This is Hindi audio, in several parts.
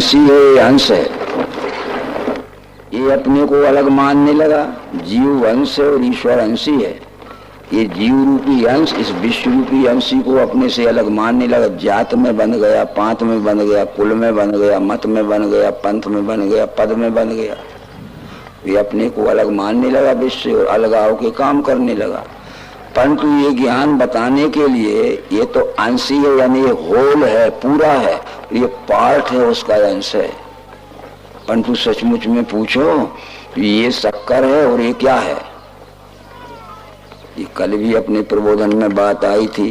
अंशी है, ये अंश है, ये अपने को अलग मानने लगा। जीव अंश है और ईश्वर अंशी है। ये जीव रूपी अंश इस विश्व रूपी अंशी को अपने से अलग मानने लगा। जात में बन गया, पांत में बन गया, कुल में बन गया, मत में बन गया, पंथ में बन गया, पद में बन गया। ये अपने को अलग मानने लगा विश्व से और अलगाव के काम करने लगा। परंतु ये ज्ञान बताने के लिए ये तो अंशी है, यानी ये होल है, पूरा है, ये पार्ट है, उसका अंश है। परंतु सचमुच में पूछो ये शक्कर है और ये क्या है? ये कल भी अपने प्रबोधन में बात आई थी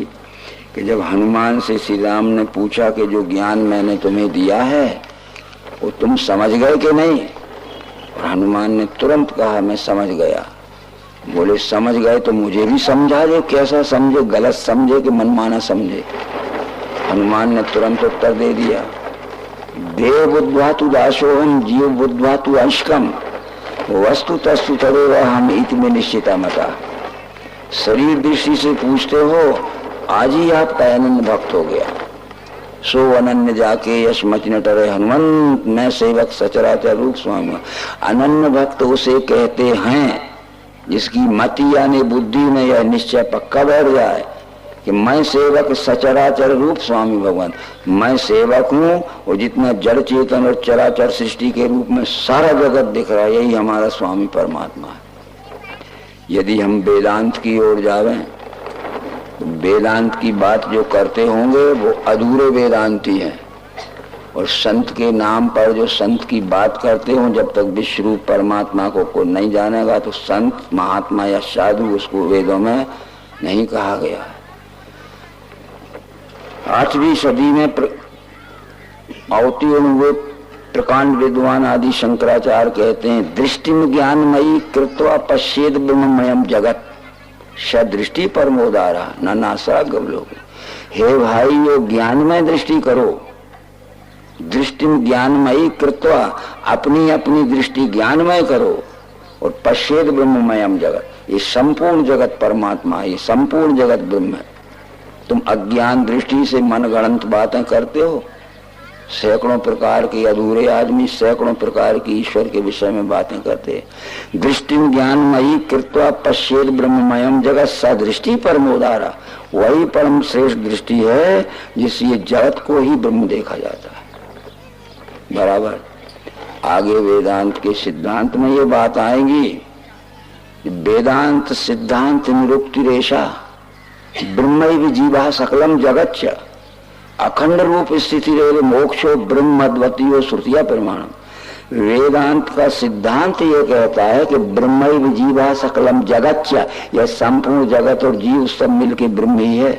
कि जब हनुमान से श्री राम ने पूछा कि जो ज्ञान मैंने तुम्हें दिया है वो तुम समझ गए कि नहीं? और हनुमान ने तुरंत कहा मैं समझ गया। बोले समझ गए तो मुझे भी समझा दे, कैसा समझे, गलत समझे कि मनमाना समझे? हनुमान ने तुरंत उत्तर दे दिया, देव बुद्ध्वा तु दासोहम जीव बुद्ध्वा तु अंशकम वस्तु तस्तु तदेव हम इति में निश्चिता मता। शरीर दृष्टि से पूछते हो, आज ही आपका अनन्य भक्त हो गया। सो अनन्य जाके यश मच न टरे हनुमंत मैं सेवक सचराचर रूप स्वामी। अनन्य भक्त उसे कहते हैं जिसकी मति यानी बुद्धि में यह निश्चय पक्का बैठ जाए कि मैं सेवक सचराचर रूप स्वामी भगवान, मैं सेवक हूँ और जितना जड़ चेतन और चराचर सृष्टि के रूप में सारा जगत दिख रहा है यही हमारा स्वामी परमात्मा है। यदि हम वेदांत की ओर जावें तो वेदांत की बात जो करते होंगे वो अधूरे वेदांती हैं, और संत के नाम पर जो संत की बात करते हों जब तक विश्व रूप परमात्मा को नहीं जानेगा तो संत महात्मा या साधु उसको वेदों में नहीं कहा गया है। 8वीं सदी में अवतीर्ण हुए प्रकांड विद्वान आदि शंकराचार्य कहते हैं दृष्टि में ज्ञानमयी कृत्वा पश्येद ब्रह्ममयम जगत सदृष्टि परमोदारा न नासा गवलोक। हे भाई ये ज्ञानमय दृष्टि करो, दृष्टि में ज्ञानमयी कृत्वा अपनी अपनी दृष्टि ज्ञानमय करो और पश्येद ब्रह्ममयम जगत, ये संपूर्ण जगत परमात्मा, ये संपूर्ण जगत ब्रह्म है। तुम अज्ञान दृष्टि से मनगढ़ंत बातें करते हो। सैकड़ों प्रकार के अधूरे आदमी सैकड़ों प्रकार की ईश्वर के विषय में बातें करते हैं। दृष्टि ज्ञानमयी कृत्वा पश्येद ब्रह्ममयम जगत सदृष्टि परमोदारा, वही परम श्रेष्ठ दृष्टि है जिससे जगत को ही ब्रह्म देखा जाता है। बराबर आगे वेदांत के सिद्धांत में ये बात आएगी, वेदांत सिद्धांत निरुक्ति रेशा ब्रह्मैव जीवा सकलम जगच्च अखंड रूप स्थिति रे मोक्षो ब्रह्म अद्वितीयो श्रुतिया प्रमाणम। वेदांत का सिद्धांत ये कहता है कि ब्रह्मैव जीवा सकलम जगच्च, यह संपूर्ण जगत और जीव सब मिलके ब्रह्म ही है।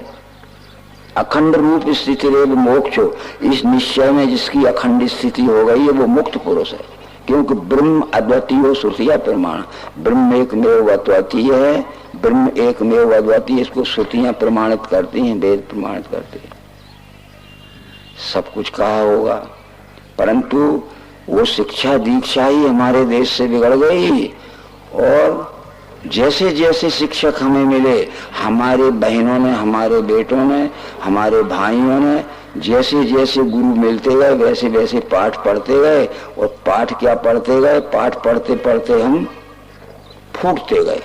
अखंड रूप स्थिति रे मोक्षो, इस निश्चय में जिसकी अखंड स्थिति हो गई है वो मुक्त पुरुष है, क्योंकि ब्रह्म अद्वितीय श्रुतिया प्रमाण। ब्रह्म एकमेव अद्वितीय है, ब्रह्म एकमेव अद्वितीय, इसको श्रुतियां प्रमाणित करती हैं, वेद प्रमाणित करते हैं। सब कुछ कहा होगा, परंतु वो शिक्षा दीक्षा ही हमारे देश से बिगड़ गई। और जैसे जैसे शिक्षक हमें मिले, हमारे बहनों ने, हमारे बेटों ने, हमारे भाइयों ने जैसे जैसे गुरु मिलते गए वैसे वैसे पाठ पढ़ते गए, और पाठ क्या पढ़ते गए, पाठ पढ़ते पढ़ते हम फूटते गए,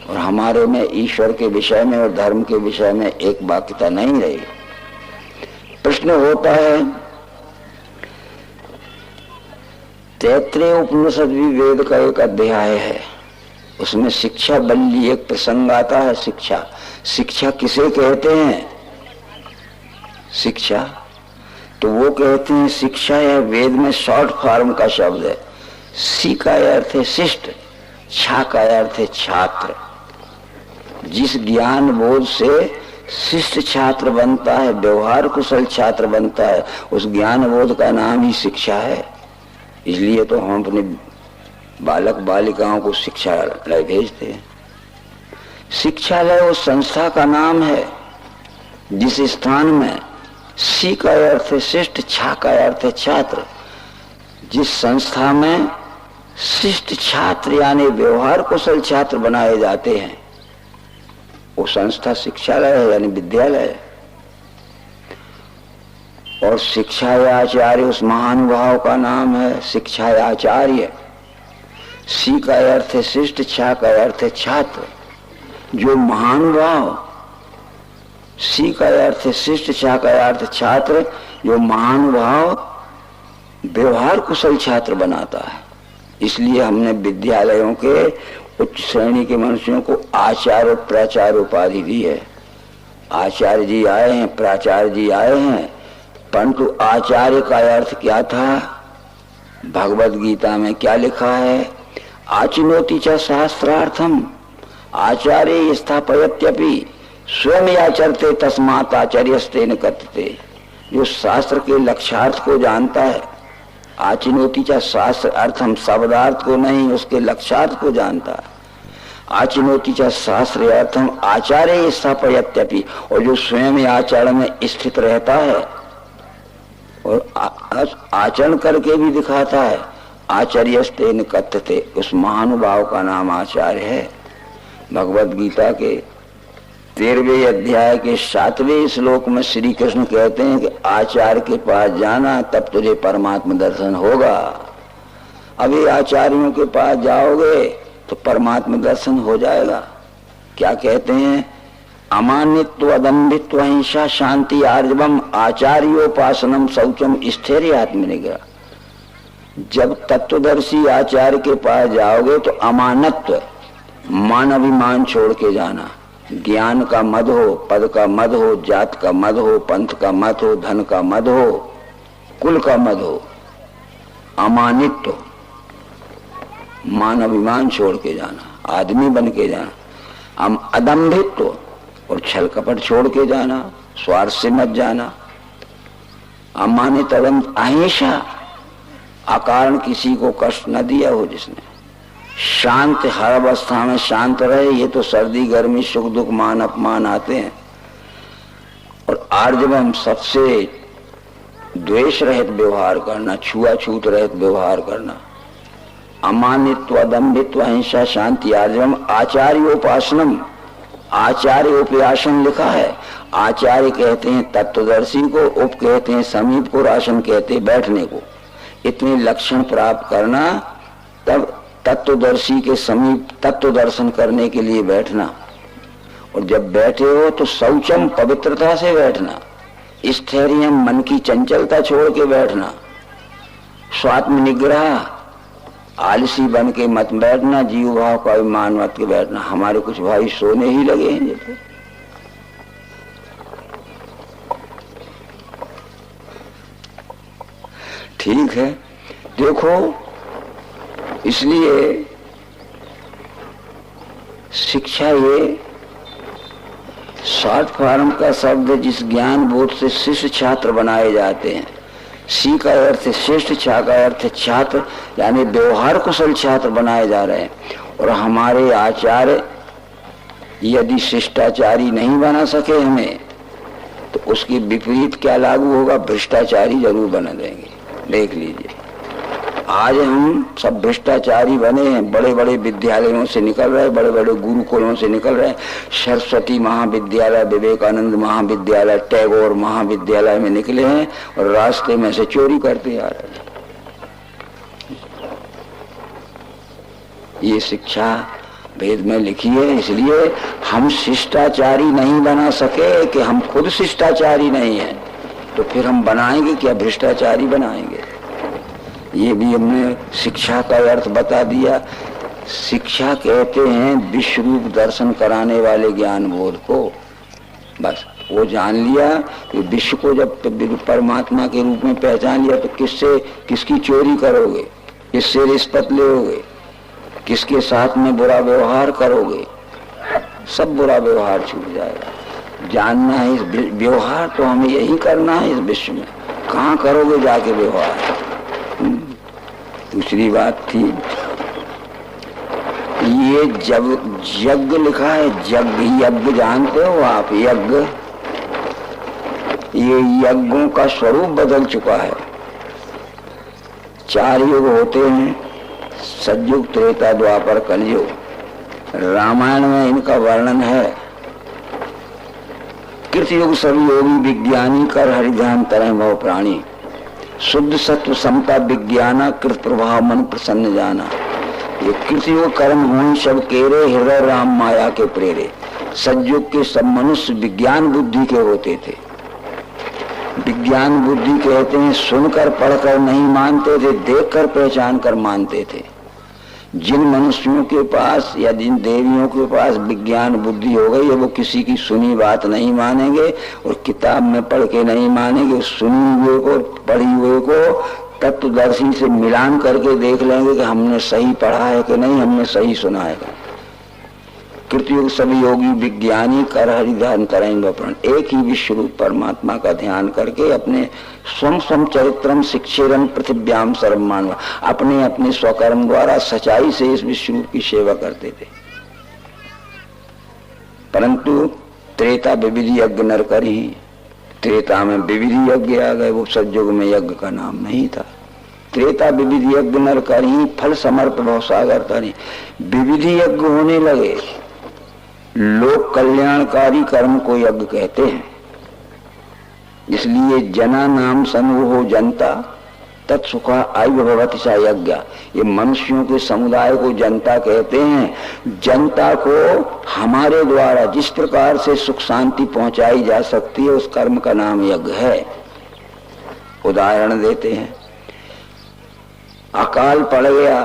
और हमारे में ईश्वर के विषय में और धर्म के विषय में एक वाक्यता नहीं रही। प्रश्न होता है, तैत्तरीय उपनिषद भी वेद का एक अध्याय है, उसमें शिक्षा बल्ली एक प्रसंग आता है। शिक्षा किसे कहते हैं? शिक्षा तो वो कहते हैं शिक्षा या वेद में शॉर्ट फॉर्म का शब्द है। सी का अर्थ है शिष्ट, छा का अर्थ है छात्र। जिस ज्ञान बोध से शिष्ट छात्र बनता है, व्यवहार कुशल छात्र बनता है, उस ज्ञान बोध का नाम ही शिक्षा है। इसलिए तो हम अपने बालक बालिकाओं को शिक्षालय भेजते हैं। शिक्षालय उस संस्था का नाम है जिस स्थान में सी का अर्थ है शिष्ट, छा का अर्थ है छात्र। जिस संस्था में शिष्ट छात्र यानी व्यवहार कुशल छात्र बनाए जाते हैं वो संस्था शिक्षालय है यानी विद्यालय है। और शिक्षायाचार्य उस महानुभाव का नाम है शिक्षायाचार्य। सी का अर्थ है शिष्ट, छा का अर्थ है छात्र। जो महानुभाव, सी का अर्थ है शिष्ट, छा का अर्थ छात्र, जो महानुभाव व्यवहार कुशल छात्र बनाता है। इसलिए हमने विद्यालयों के उच्च श्रेणी के मनुष्यों को आचार्य और प्राचार्य उपाधि दी है। आचार्य जी आए हैं, प्राचार्य जी आए हैं, परंतु आचार्य का अर्थ क्या था? भगवत गीता में क्या लिखा है? आचिनोति च शास्त्रार्थम आचार्य स्थापयत्यपि स्वयं आचरते तस्मात् आचार्यस्तेन कथ्यते। जो शास्त्र के लक्ष्यार्थ को जानता है, आचिनोति च शास्त्र अर्थम शब्दार्थ को नहीं, उसके लक्ष्यार्थ को जानता है। आचिनोति च शास्त्र अर्थम आचार्य स्थापयत्यपि, और जो स्वयं आचरण में स्थित रहता है और आचरण करके भी दिखाता है, आचार्यस्तेन कथ्यते, उस महानुभाव का नाम आचार्य है। भगवत गीता के 13वें अध्याय के 7वें श्लोक में श्री कृष्ण कहते हैं कि आचार्य के पास जाना तब तुझे परमात्मा दर्शन होगा। अभी आचार्यों के पास जाओगे तो परमात्मा दर्शन हो जाएगा। क्या कहते हैं? अमानित्व अदम्भित्व अहिंसा शांति आर्जवम आचार्योपासनम शौचम स्थैर्य आत्मनिग्रह। जब तत्वदर्शी आचार्य के पास जाओगे तो अमानत्व, मान अभिमान छोड़ के जाना। ज्ञान का मद हो, पद का मद हो, जात का मद हो, पंथ का मत हो, धन का मद हो, कुल का मद हो। अमानित्व, मान अभिमान छोड़ के जाना, आदमी बन के जाना। अदम्भित्व और छल कपट छोड़ के जाना, स्वार्थ से मत जाना। अमानित अहिंसा, अकारण किसी को कष्ट न दिया हो जिसने। शांत, हर अवस्था में शांत रहे। ये तो सर्दी गर्मी सुख दुख मान अपमान आते हैं। और आर्जवम, सबसे द्वेष रहित व्यवहार करना, छुआछूत रहित व्यवहार करना। अमानित्व अदम्भित्व अहिंसा शांति आर्जवम आचार्योपासनम, आचार्य उपासन लिखा है। आचार्य कहते हैं तत्वदर्शी को, उप कहते हैं समीप को, आसन कहते हैं बैठने को। इतने लक्षण प्राप्त करना, तब तत्वदर्शी के समीप तत्व दर्शन करने के लिए बैठना। और जब बैठे हो तो शौचम, पवित्रता से बैठना। स्थैर्यम, मन की चंचलता छोड़ के बैठना। स्वात्म निग्रह, आलसी बन के मत बैठना। जीव भाव का अभिमान मत के बैठना। हमारे कुछ भाई सोने ही लगे हैं जैसे। ठीक है, देखो, इसलिए शिक्षा ये शॉर्ट फॉर्म का शब्द है जिस ज्ञान बोध से शिष्य छात्र बनाए जाते हैं। सी का अर्थ है शिष्ट, छा का अर्थ है छात्र, यानी व्यवहार कुशल छात्र बनाए जा रहे हैं। और हमारे आचार्य यदि शिष्टाचारी नहीं बना सके हमें, तो उसकी विपरीत क्या लागू होगा? भ्रष्टाचारी जरूर बना देंगे। देख लीजिए, आज हम सब भ्रष्टाचारी बने हैं। बड़े बड़े विद्यालयों से निकल रहे, बड़े बड़े गुरुकुलों से निकल रहे। सरस्वती महाविद्यालय, विवेकानंद महाविद्यालय, टैगोर महाविद्यालय में निकले हैं और रास्ते में से चोरी करते आ रहे हैं। ये शिक्षा वेद में लिखी है। इसलिए हम शिष्टाचारी नहीं बना सके कि हम खुद शिष्टाचारी नहीं हैं, तो फिर हम बनाएंगे क्या? भ्रष्टाचारी बनाएंगे। ये भी हमने शिक्षा का अर्थ बता दिया। शिक्षा कहते हैं विश्व रूप दर्शन कराने वाले ज्ञान बोध को। बस वो जान लिया कि विश्व को जब परमात्मा के रूप में पहचान लिया तो किसकी चोरी करोगे, किससे रिश्वत लोगे, किसके साथ में बुरा व्यवहार करोगे, सब बुरा व्यवहार छूट जाएगा। जानना है इस व्यवहार तो हमें यही करना है इस विश्व में। कहाँ करोगे जाके व्यवहार? दूसरी बात थी, ये जब यज्ञ लिखा है, यज्ञ जानते हो आप? यज्ञ, ये यज्ञों का स्वरूप बदल चुका है। 4 युग होते हैं, सतयुग, त्रेता, द्वापर, कलयुग। रामायण में इनका वर्णन है। कृतयुग सब योगी विज्ञानी कर हरिध्यान तरह भव प्राणी, शुद्ध सत्व समता विज्ञाना कृत प्रभाव मन प्रसन्न जाना। ये कृतयुग कर्म हुई सब केरे, हृदय राम माया के प्रेरे। सतयुग के सब मनुष्य विज्ञान बुद्धि के होते थे। विज्ञान बुद्धि कहते हैं सुनकर पढ़कर नहीं मानते थे, देखकर पहचान कर मानते थे। जिन मनुष्यों के पास या जिन देवियों के पास विज्ञान बुद्धि हो गई है वो किसी की सुनी बात नहीं मानेंगे और किताब में पढ़ के नहीं मानेंगे। सुनी हुए को, पढ़ी हुए को तत्वदर्शी से मिलान करके देख लेंगे कि हमने सही पढ़ा है कि नहीं, हमने सही सुना है। कृतयुग सभी योगी विज्ञानी कर हरिध्यान करेंगे प्रण। एक ही विश्व रूप परमात्मा का ध्यान करके अपने स्वम स्वम चरित्रम शिक्षेरम पृथिव्याम सर्वमान, अपने अपने स्वकर्म द्वारा सच्चाई से इस विश्व रूप की सेवा करते थे। परंतु त्रेता विविधि यज्ञ नर करी, त्रेता में विविधि यज्ञ आ गए, वो सतयुग में यज्ञ का नाम नहीं था। त्रेता विविधि यज्ञ नर करी, फल समर्प भव सागर तरी। विविधि यज्ञ होने लगे, लोक कल्याणकारी कर्म को यज्ञ कहते हैं। इसलिए जना नाम समूह जनता तत्सुखा आयु भवति सा यज्ञ। ये मनुष्यों के समुदाय को जनता कहते हैं। जनता को हमारे द्वारा जिस प्रकार से सुख शांति पहुंचाई जा सकती है उस कर्म का नाम यज्ञ है। उदाहरण देते हैं, अकाल पड़ गया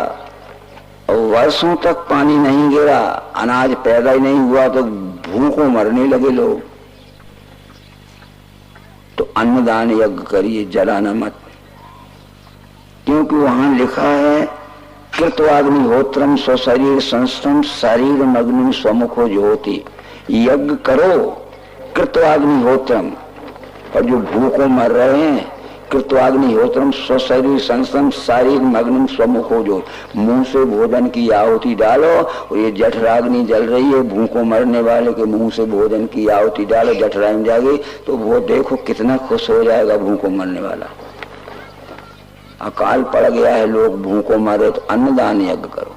और वर्षों तक पानी नहीं गिरा, अनाज पैदा ही नहीं हुआ तो भूखों मरने लगे लोग, तो अन्नदान यज्ञ करिए, जलाना मत। क्योंकि वहां लिखा है कृत्वाग्निहोत्रम स्वशरीर संस्थम शरीर मग्न स्वमुखो ज्योति। यज्ञ करो कृत्वाग्निहोत्रम, और जो भूखों मर रहे हैं कृत्वाग्निहोत्रम स्वशरीर संस्थम शारीर मग्न स्वमुखो जो, मुंह से भोजन की आहुति डालो। और ये जठराग्नि जल रही है, भूखों मरने वाले के मुंह से भोजन की आहुति डालो, जठराग्नि जाएगी तो वो देखो कितना खुश हो जाएगा भूखों मरने वाला। अकाल पड़ गया है, लोग भूखों मरे तो अन्नदान यज्ञ करो।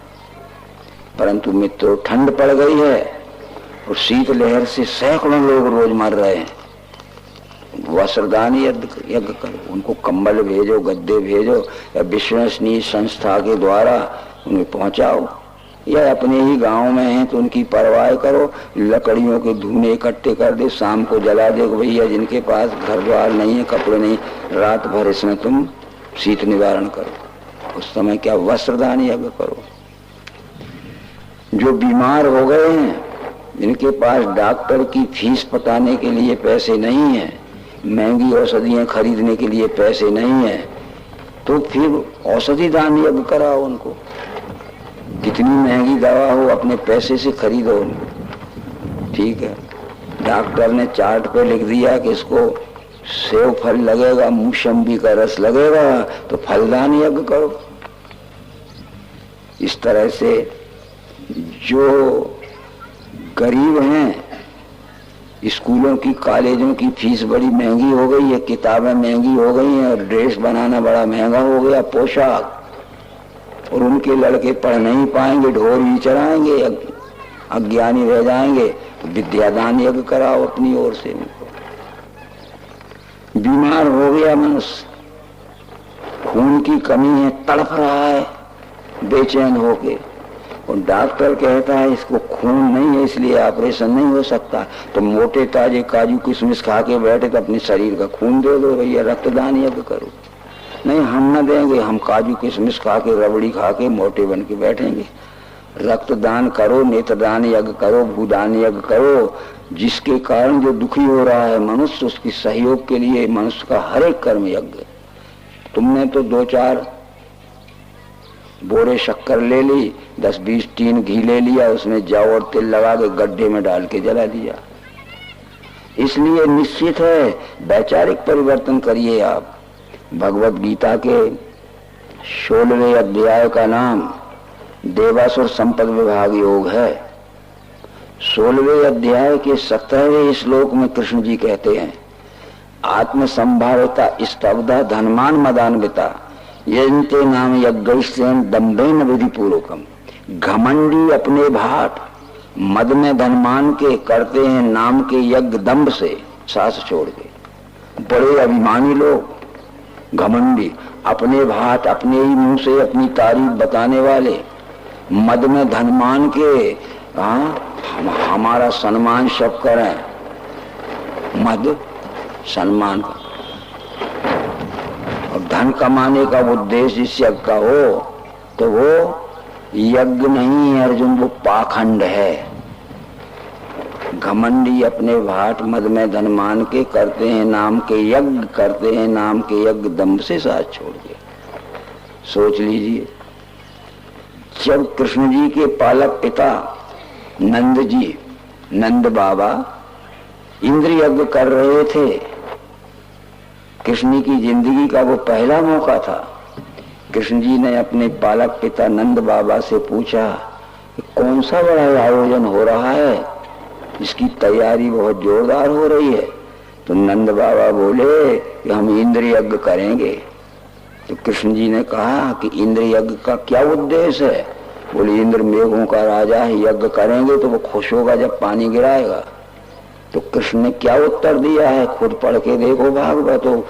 परंतु मित्रों ठंड पड़ गई है और शीतलहर से सैकड़ों लोग रोज मर रहे हैं, वस्त्रदान यज्ञ करो। उनको कंबल भेजो, गद्दे भेजो, या विश्वसनीय संस्था के द्वारा उन्हें पहुंचाओ, या अपने ही गांव में हैं तो उनकी परवाह करो। लकड़ियों के धूने इकट्ठे कर दे, शाम को जला दे। भैया जिनके पास घर द्वार नहीं है, कपड़े नहीं, रात भर इसमें तुम शीत निवारण करो। उस समय क्या वस्त्रदान यज्ञ करो। जो बीमार हो गए हैं, जिनके पास डॉक्टर की फीस पटाने के लिए पैसे नहीं है, महंगी औषधियां खरीदने के लिए पैसे नहीं है, तो फिर औषधि दान यज्ञ कराओ उनको। कितनी महंगी दवा हो अपने पैसे से खरीदो उनको, ठीक है। डॉक्टर ने चार्ट पे लिख दिया कि इसको सेव फल लगेगा, मौसम्बी का रस लगेगा, तो फलदान यज्ञ करो। इस तरह से जो गरीब हैं, स्कूलों की कॉलेजों की फीस बड़ी महंगी हो गई है, किताबें महंगी हो गई हैं, और ड्रेस बनाना बड़ा महंगा हो गया, पोशाक, और उनके लड़के पढ़ नहीं पाएंगे, ढोर ही चढ़ाएंगे, अज्ञानी रह जाएंगे। विद्यादान यज्ञ कराओ अपनी ओर से। बीमार हो गया मनुष्य, खून की कमी है, तड़प रहा है बेचैन होके, और डॉक्टर कहता है इसको खून नहीं है इसलिए ऑपरेशन नहीं हो सकता, तो मोटे ताजे काजू किशमिश खा के बैठे तो अपने शरीर का खून दे दो भैया, रक्तदान यज्ञ करो। नहीं, हम न देंगे, हम काजू किशमिश खा के, रबड़ी खा के मोटे बन के बैठेंगे। रक्तदान करो, नेत्रदान यज्ञ करो, भूदान यज्ञ करो। जिसके कारण जो दुखी हो रहा है मनुष्य, उसकी सहयोग के लिए मनुष्य का हर एक कर्म यज्ञ। तुमने तो 2-4 बोरे शक्कर ले ली, 10-20 टीन घी ले लिया, उसमें जौ और तेल लगा के गड्ढे में डाल के जला दिया। इसलिए निश्चित है वैचारिक परिवर्तन करिए आप। भगवत गीता के 16वें अध्याय का नाम देवासुर संपद विभाग योग है। 16वें अध्याय के 17वें श्लोक में कृष्ण जी कहते हैं, आत्म संभाविता स्तब्धा धनमान मदान्विता यजन्ते नाम यज्ञैस्तेन दम्भेन विधि पूर्वकम। घमंडी अपने भाट मद में धनमान के करते हैं नाम के यज्ञ दम्भ से। सांस छोड़ के। बड़े अभिमानी लोग, घमंडी, अपने भाट अपने ही मुंह से अपनी तारीफ बताने वाले, मद में धन मान के हमारा सम्मान सब करें, मद सम्मान का और धन कमाने का उद्देश्य इस यज्ञ का हो तो वो यज्ञ नहीं है अर्जुन, वो पाखंड है। घमंडी अपने भाट मद में धन मान के करते हैं नाम के यज्ञ, करते हैं नाम के यज्ञ दम्भ से साथ छोड़ के। सोच लीजिए, जब कृष्ण जी के पालक पिता नंद जी, नंद बाबा इंद्र यज्ञ कर रहे थे, कृष्ण की जिंदगी का वो पहला मौका था। कृष्ण जी ने अपने पालक पिता नंद बाबा से पूछा कि कौन सा बड़ा आयोजन हो रहा है, इसकी तैयारी बहुत जोरदार हो रही है। तो नंद बाबा बोले कि हम इंद्र यज्ञ करेंगे। तो कृष्ण जी ने कहा कि इंद्र यज्ञ का क्या उद्देश्य है? बोले इंद्र मेघों का राजा है, यज्ञ करेंगे तो वो खुश होगा जब पानी गिराएगा। तो कृष्ण ने क्या उत्तर दिया है खुद पढ़ के देखो भागवत, तो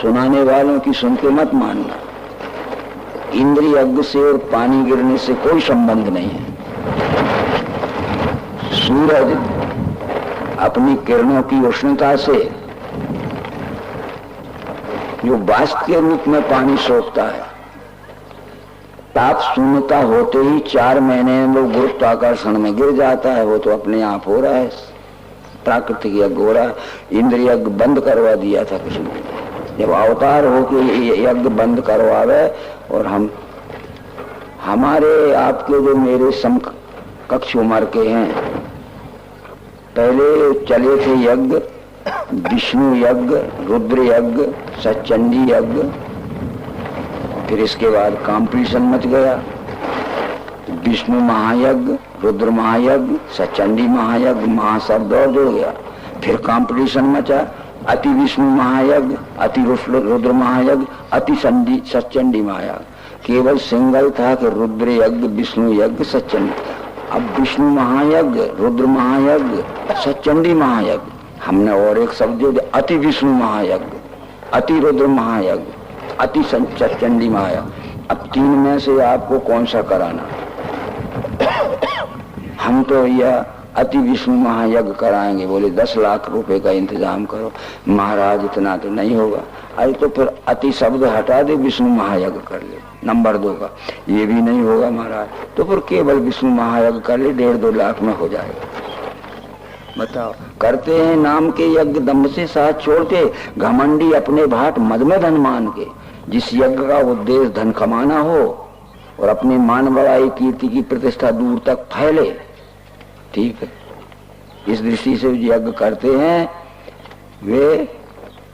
सुनाने वालों की सुन के मत मानना। इंद्र यज्ञ से और पानी गिरने से कोई संबंध नहीं है। सूरज अपनी किरणों की उष्णता से जो वाष्प के रूप में पानी सोखता है, ताप शून्यता होते ही 4 महीने में वो गुरुत्वाकर्षण में गिर जाता है। वो तो अपने आप हो रहा है, प्राकृतिक यज्ञ हो रहा है। इंद्र यज्ञ बंद करवा दिया था कृष्ण ने, जब अवतार हो के यज्ञ बंद करवावे। और हम हमारे आपके जो मेरे समकक्ष उम्र के हैं, पहले चले थे यज्ञ, विष्णु यज्ञ, रुद्र यज्ञ, सचंडी यज्ञ, फिर इसके बाद कंपटीशन मच गया। विष्णु महायज्ञ, रुद्र महायज्ञ, सचंडी महायज्ञ, महाशब्द और जुड़ गया। फिर कंपटीशन मचा, अति विष्णु महायज्ञ, अति रुद्र महायज्ञ, अति सचंडी महायज्ञ। केवल सिंगल था कि रुद्र यज्ञ, विष्णु यज्ञ, सचंडी। अब विष्णु महायज्ञ, रुद्र महायज्ञ, सचंडी महायज्ञ, हमने और एक शब्द जोड़ दिया, अति विष्णु महायज्ञ, अति रुद्र महायज्ञ, अति सचंडी महायज्ञ। अब 3 में से आपको कौन सा कराना? हम तो यह अति विष्णु महायज्ञ कराएंगे। बोले 10 लाख रुपए का इंतजाम करो। महाराज इतना तो नहीं होगा। अरे तो फिर अति शब्द हटा दे, विष्णु महायज्ञ कर ले। नंबर 2 का ये भी नहीं होगा महाराज, तो फिर केवल विष्णु महायज्ञ कर ले, 1.5-2 लाख में हो जाएगा। बताओ, करते हैं नाम के यज्ञ दम्भ से साथ छोड़ के, घमंडी अपने भाट मद में धन मान के। जिस यज्ञ का उद्देश्य धन कमाना हो और अपने मान बड़ाई कीर्ति की प्रतिष्ठा दूर तक फैले, ठीक है, इस दृष्टि से यज्ञ करते हैं वे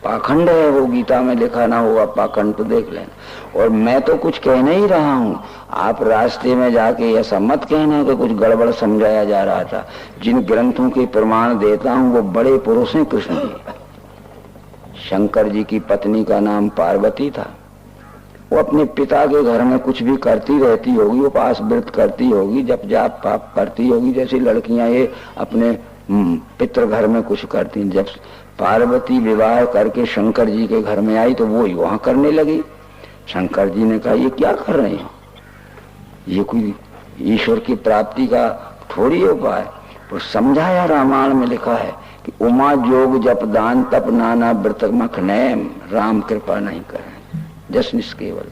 पाखंड है। वो गीता में लिखा ना होगा पाखंड तो देख लेना। और मैं तो कुछ कह नहीं रहा हूँ, आप रास्ते में जाके ऐसा मत कहना कि कुछ गड़बड़ समझाया जा रहा था। जिन ग्रंथों के प्रमाण देता हूँ वो बड़े पुरुष हैं कृष्ण जी। शंकर जी की पत्नी का नाम पार्वती था। वो अपने पिता के घर में कुछ भी करती रहती होगी, उपास व्रत करती होगी, जप जाप पाप करती होगी, जैसी लड़कियां ये अपने पितृ घर में कुछ करती। जब पार्वती विवाह करके शंकर जी के घर में आई तो वो वहां करने लगी। शंकर जी ने कहा ये क्या कर रहे हो, ये कोई ईश्वर की प्राप्ति का थोड़ी उपाय। और समझाया, रामायण में लिखा है कि उमा जोग जप दान तप नाना व्रत मखनैम, राम कृपा नहीं करें जस निष्केवल।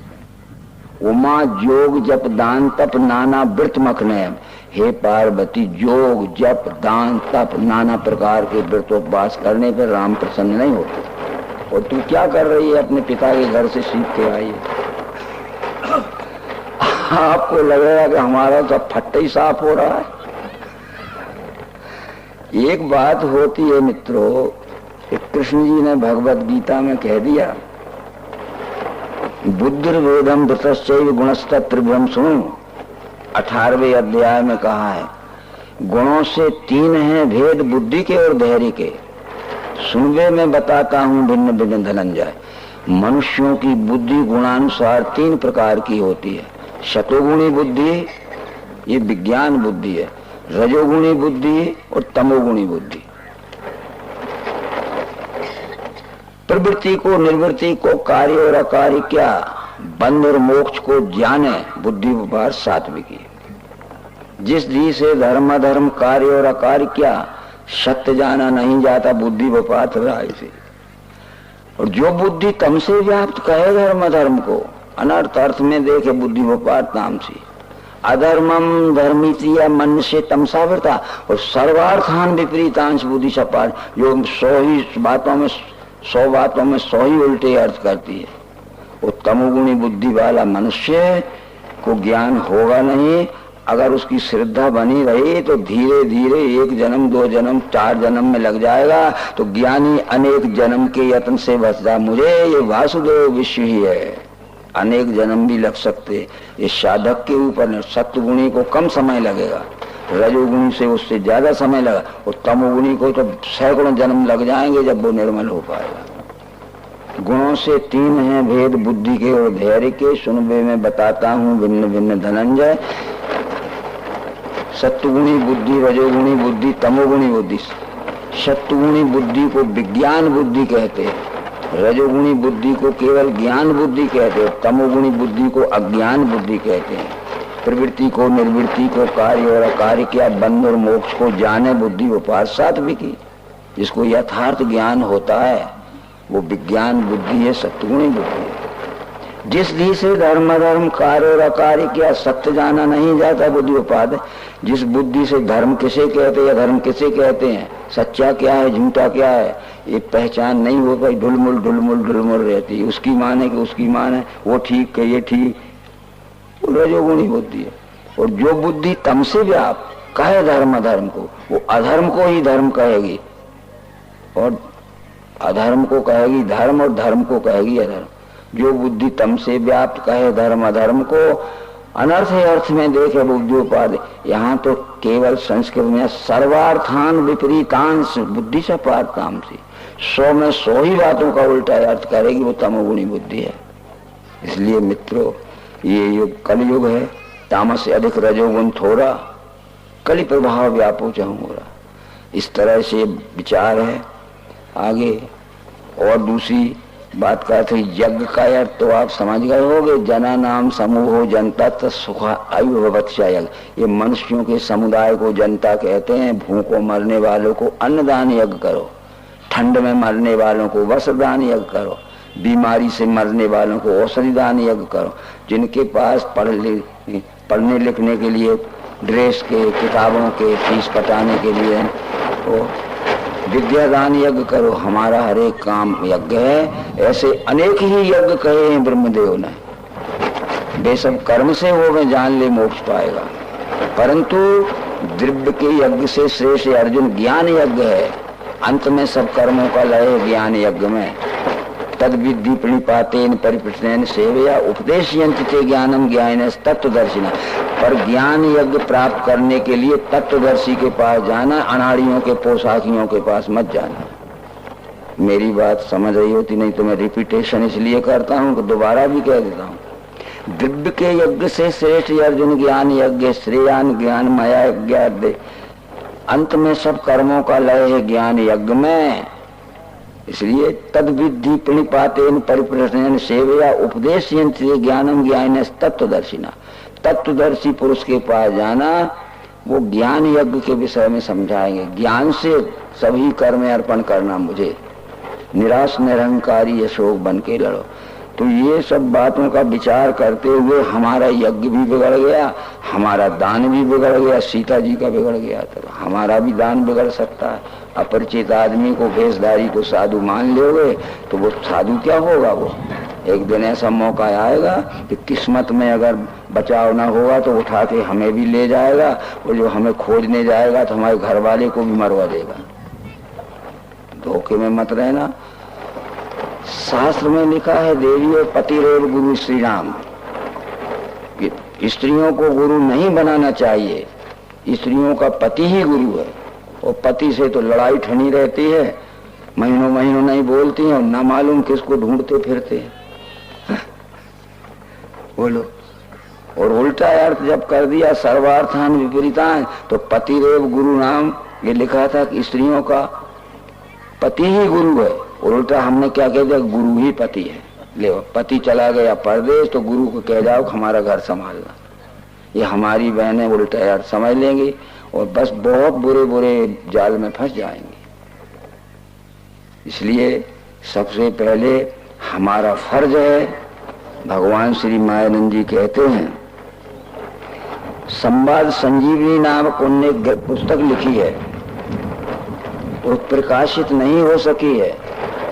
उमा जोग जप दान तप नाना व्रत मखनैम, हे पार्वती जोग जप दान तप नाना प्रकार के व्रत उपवास करने पर राम प्रसन्न नहीं होते। और तू क्या कर रही है, अपने पिता के घर से सीख के आई है। आपको लगेगा कि हमारा सब फट्टा ही साफ हो रहा है। एक बात होती है मित्रों, कृष्ण जी ने भगवत गीता में कह दिया, बुद्धिर्वेदम वृतश्चैव गुणस्तत् त्रिभुवम सुनो। 18वें अध्याय में कहा है, गुणों से 3 हैं भेद, बुद्धि के और धैर्य के। सुनवे में बताता हूं भिन्न भिन्न धनंजय। मनुष्यों की बुद्धि गुणानुसार 3 प्रकार की होती है। शतोगुणी बुद्धि, ये विज्ञान बुद्धि है, रजोगुणी बुद्धि और तमोगुणी बुद्धि। प्रवृत्ति को, निर्वृत्ति को, कार्य और अकार्य क्या, बंध और मोक्ष को जाने बुद्धि व्यापार सात्विकी। जिस धी से धर्म अधर्म, कार्य और अकार्य क्या, सत्य जाना नहीं जाता बुद्धि व्यापार राय से। और जो बुद्धि तम से व्याप्त कहे धर्म अधर्म को, अनर्थ अर्थ में देखे बुद्धि व्यापार तामसी। अधर्मम धर्मिति या मन से तमसावृता, और सर्वार्थान विपरीतांश बुद्धि सपाट, जो 100 बातों में 100 ही उल्टे अर्थ करती है। वो तमोगुणी बुद्धि वाला मनुष्य को ज्ञान होगा नहीं। अगर उसकी श्रद्धा बनी रही तो धीरे धीरे 1 जन्म 2 जन्म 4 जन्म में लग जाएगा। तो ज्ञानी अनेक जन्म के यत्न से बचता। मुझे ये वासुदेव विश्व ही है, अनेक जन्म भी लग सकते। ये साधक के ऊपर। सत्वगुणी को कम समय लगेगा, रजोगुणी से उससे ज्यादा समय लगा, और तमोगुणी को तो सैकड़ों जन्म लग जाएंगे जब वो निर्मल हो पाएगा। गुणों से 3 हैं भेद बुद्धि के और धैर्य के, सुनबे में बताता हूँ भिन्न भिन्न धनंजय। सत्वगुणी बुद्धि, रजोगुणी बुद्धि, तमोगुणी बुद्धि। सत्वगुणी बुद्धि को विज्ञान बुद्धि कहते हैं, रजोगुणी बुद्धि को केवल ज्ञान बुद्धि कहते हैं, तमोगुणी बुद्धि को अज्ञान बुद्धि कहते हैं। प्रवृत्ति को, निर्वृत्ति को, कार्य और अकार्य क्या, बंध और मोक्ष को जाने बुद्धि व्यापार सात्विकी। जिसको यथार्थ ज्ञान होता है वो विज्ञान बुद्धि है, सत्वगुणी बुद्धि है। जिस धी से धर्म अधर्म, कार्य और अकार्य क्या, सत्य जाना नहीं जाता बुद्धि व्यापार है। जिस बुद्धि से धर्म किसे कहते हैं या धर्म किसे कहते हैं, सच्चा क्या है झूठा क्या है, ये पहचान नहीं हो पाई। ढुलमुल ढुलमुल ढुलमुल रहती है। उसकी मान है कि उसकी मान है, वो ठीक है ये ठीक, वो रजोगुणी बुद्धि है। और जो बुद्धि तम से व्याप्त कहे धर्म अधर्म को, वो अधर्म को ही धर्म कहेगी और अधर्म को कहेगी धर्म, और धर्म को कहेगी अधर्म। जो बुद्धि तम से व्याप्त कहे धर्म अधर्म को, अनर्थ है अर्थ में देखे बुद्धियोपाधि। यहाँ तो केवल संस्कृत में सर्वार्थान विपरीतांश बुद्धि से पारताम से 100 में 100 ही बातों का उल्टा अर्थ करेगी, वो तमोगुणी बुद्धि है। इसलिए मित्रों, ये युग कलयुग है, तामस से अधिक रजोगुण थोड़ा, कली प्रभाव व्यापो चाहूंगा। इस तरह से विचार है। आगे और दूसरी बात का अर्थ यज्ञ का अर्थ तो आप समझ गए होंगे। जना नाम समूह जनता सुख आयु भवत्या यज्ञ। ये मनुष्यों के समुदाय को जनता कहते हैं। भूखों मरने वालों को अन्नदान यज्ञ करो, ठंड में मरने वालों को वस्त्रदान यज्ञ करो, बीमारी से मरने वालों को औषधि दान यज्ञ करो। जिनके पास पढ़ने लिखने के लिए ड्रेस के, किताबों के फीस पटाने के लिए वो विद्यादान यज्ञ करो। हमारा हर एक काम यज्ञ है। ऐसे अनेक ही यज्ञ कहे हैं ब्रह्मदेव ने। वे सब कर्म से हो में जान ले मोक्ष पाएगा, परंतु द्रव्य के यज्ञ से श्रेष्ठ अर्जुन ज्ञान यज्ञ है। अंत में सब कर्मों का लय है ज्ञान यज्ञ में। तद विद्धि प्रणिपातेन परिप्रश्नेन सेवया उपदेशयन्ति ते ज्ञानम ज्ञानिनः तत्वदर्शिनः। पर ज्ञान यज्ञ प्राप्त करने के लिए तत्वदर्शी के पास जाना, अनाड़ियों के पोशाकियों के पास मत जाना। मेरी बात समझ रही होती, नहीं तो मैं रिपीटेशन इसलिए करता हूँ कि दोबारा भी कह देता हूँ। दिव्य के यज्ञ से श्रेष्ठ अर्जुन ज्ञान यज्ञ, श्रेयान ज्ञान मया यज्ञ। अंत में सब कर्मों का लय है ज्ञान यज्ञ में। इसलिए तद विद्धि प्रणिपातेन परिप्रश्नेन सेवया उपदेशयन्ति ज्ञानम ज्ञानिनः तत्वदर्शिनः। तत्वदर्शी पुरुष के पास जाना, वो ज्ञान यज्ञ के विषय में समझाएंगे। ज्ञान से सभी कर्म अर्पण करना मुझे, निराश निरहंकारी अशोक बन के लड़ो। तो ये सब बातों का विचार करते हुए हमारा यज्ञ भी बिगड़ गया, हमारा दान भी बिगड़ गया। सीता जी का बिगड़ गया तो हमारा भी दान बिगड़ सकता है। अपरिचित आदमी को, भेषधारी को साधु मान लोगे तो वो साधु क्या होगा। वो एक दिन ऐसा मौका आएगा कि किस्मत में अगर बचाव ना होगा तो उठा के हमें भी ले जाएगा, और जो हमें खोजने जाएगा तो हमारे घर वाले को भी मरवा देगा। धोखे में मत रहना। शास्त्र में लिखा है देवी और पतिरेव गुरु श्री राम। स्त्रियों को गुरु नहीं बनाना चाहिए, स्त्रियों का पति ही गुरु है। और पति से तो लड़ाई ठनी रहती है, महीनों महीनों नहीं बोलती हैं और ना मालूम किसको ढूंढते फिरते हैं। बोलो। और उल्टा अर्थ जब कर दिया सर्वार्थान विपरीतान, तो पतिरेव गुरु नाम ये लिखा था कि स्त्रियों का पति ही गुरु है। उल्टा हमने क्या कह दिया, गुरु ही पति है। ले पति चला गया परदेश तो गुरु को कह जाओ हमारा घर संभालना। ये हमारी बहनें उल्टा यार समझ लेंगी और बस बहुत बुरे बुरे जाल में फंस जाएंगे। इसलिए सबसे पहले हमारा फर्ज है, भगवान श्री मायानंद जी कहते हैं, संवाद संजीवनी नामक उन्होंने पुस्तक लिखी है, वो प्रकाशित नहीं हो सकी है।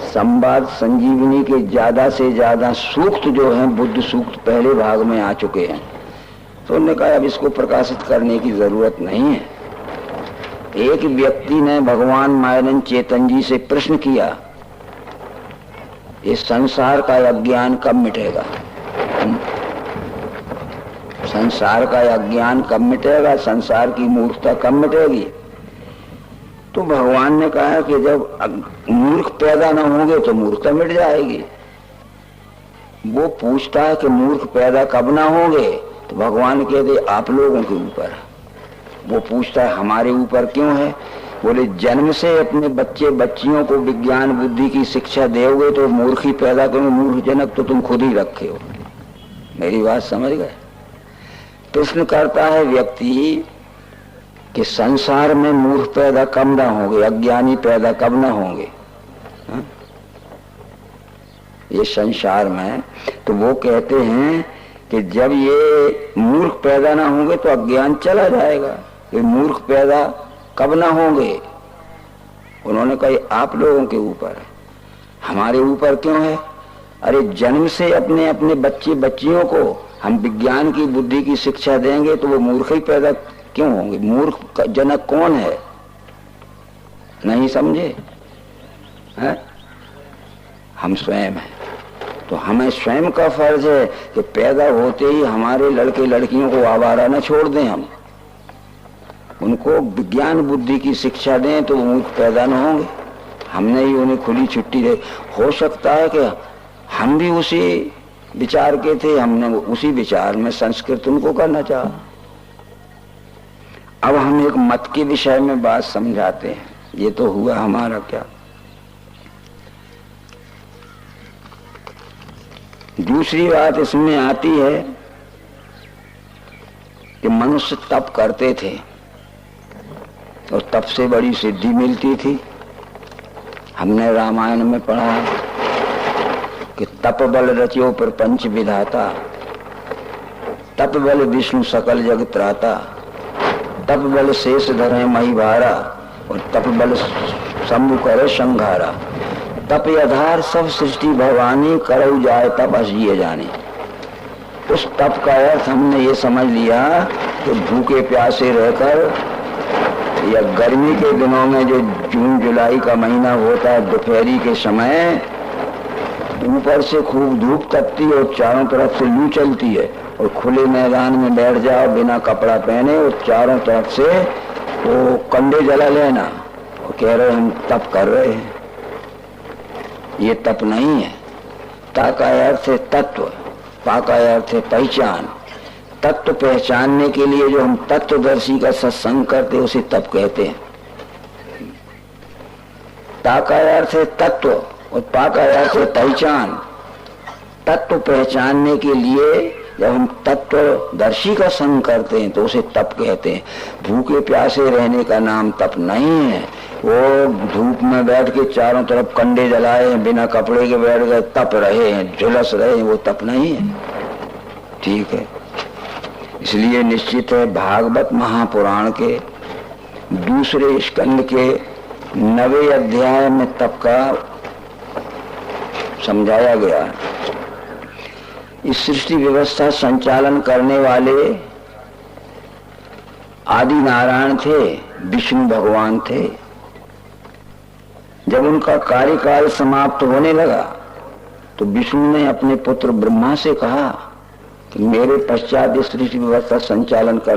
संवाद संजीवनी के ज्यादा से ज्यादा सूक्त जो हैं, बुद्ध सूक्त पहले भाग में आ चुके हैं, तो उन्होंने कहा अब इसको प्रकाशित करने की जरूरत नहीं है। एक व्यक्ति ने भगवान मायानंद चेतन जी से प्रश्न किया, इस संसार का अज्ञान कब मिटेगा? संसार का अज्ञान कब मिटेगा? संसार की मूर्खता कब मिटेगी? तो भगवान ने कहा कि जब मूर्ख पैदा न होंगे तो मूर्खता मिट जाएगी। वो पूछता है कि मूर्ख पैदा कब ना होंगे, तो भगवान कहते आप लोगों के ऊपर। वो पूछता है हमारे ऊपर क्यों है? बोले जन्म से अपने बच्चे बच्चियों को विज्ञान बुद्धि की शिक्षा दोगे तो मूर्ख ही पैदा करो, मूर्खजनक तो तुम खुद ही रखे हो। मेरी बात समझ गए? प्रश्न करता है व्यक्ति कि संसार में मूर्ख पैदा कब ना होंगे, अज्ञानी पैदा कब ना होंगे ये संसार में? तो वो कहते हैं कि जब ये मूर्ख पैदा ना होंगे तो अज्ञान चला जाएगा। ये मूर्ख पैदा कब ना होंगे? उन्होंने कहा आप लोगों के ऊपर है। हमारे ऊपर क्यों है? अरे जन्म से अपने अपने बच्चे बच्चियों को हम विज्ञान की बुद्धि की शिक्षा देंगे तो वो मूर्ख ही पैदा क्यों होंगे? मूर्ख जनक कौन है? नहीं समझे? है? हम स्वयं हैं। तो हमें स्वयं का फर्ज है कि पैदा होते ही हमारे लड़के लड़कियों को आवारा न छोड़ दें, हम उनको विज्ञान बुद्धि की शिक्षा दें तो मूर्ख पैदा न होंगे। हमने ही उन्हें खुली छुट्टी दे। हो सकता है कि हम भी उसी विचार के थे, हमने उसी विचार में संस्कृत उनको करना चाहा। अब हम एक मत के विषय में बात समझाते हैं। ये तो हुआ हमारा क्या। दूसरी बात इसमें आती है कि मनुष्य तप करते थे और तप से बड़ी सिद्धि मिलती थी। हमने रामायण में पढ़ा कि तप बल रचियो प्रपंच विधाता, तप बल विष्णु सकल जग त्राता, तप बल शेष धरे मही भारा और तप बल शंभु करे संघारा। तप आधार सब सृष्टि भवानी करऊ जाए तप असिए जाने। उस तप का अर्थ हमने ये समझ लिया कि भूखे प्यासे रहकर या गर्मी के दिनों में जो जून जुलाई का महीना होता है, दोपहरी के समय ऊपर से खूब धूप तपती और चारों तरफ से लू चलती है और खुले मैदान में बैठ जाओ बिना कपड़ा पहने और चारों तरफ से वो कंडे जला लेना और कह रहे हम तप कर रहे हैं। ये तप नहीं है। ता का अर्थ है तत्व, पा का अर्थ है पहचान। तत्व पहचानने के लिए जो हम तत्वदर्शी का सत्संग करते उसे तप कहते हैं। ता का अर्थ है तत्व और पा का अर्थ है पहचान। तत्व पहचानने के लिए जब हम तत्वदर्शी का संग करते हैं तो उसे तप कहते हैं। भूखे प्यासे रहने का नाम तप नहीं है। वो धूप में बैठ के चारों तरफ कंडे जलाए हैं, बिना कपड़े के बैठ गए, तप रहे हैं, झुलस रहे हैं, वो तप नहीं है। ठीक है। इसलिए निश्चित है भागवत महापुराण के दूसरे स्कंद के 9वें अध्याय में तप का समझाया गया है। इस सृष्टि व्यवस्था संचालन करने वाले आदि नारायण थे, विष्णु भगवान थे। जब उनका कार्यकाल समाप्त होने लगा तो विष्णु ने अपने पुत्र ब्रह्मा से कहा कि मेरे पश्चात इस सृष्टि व्यवस्था संचालन कर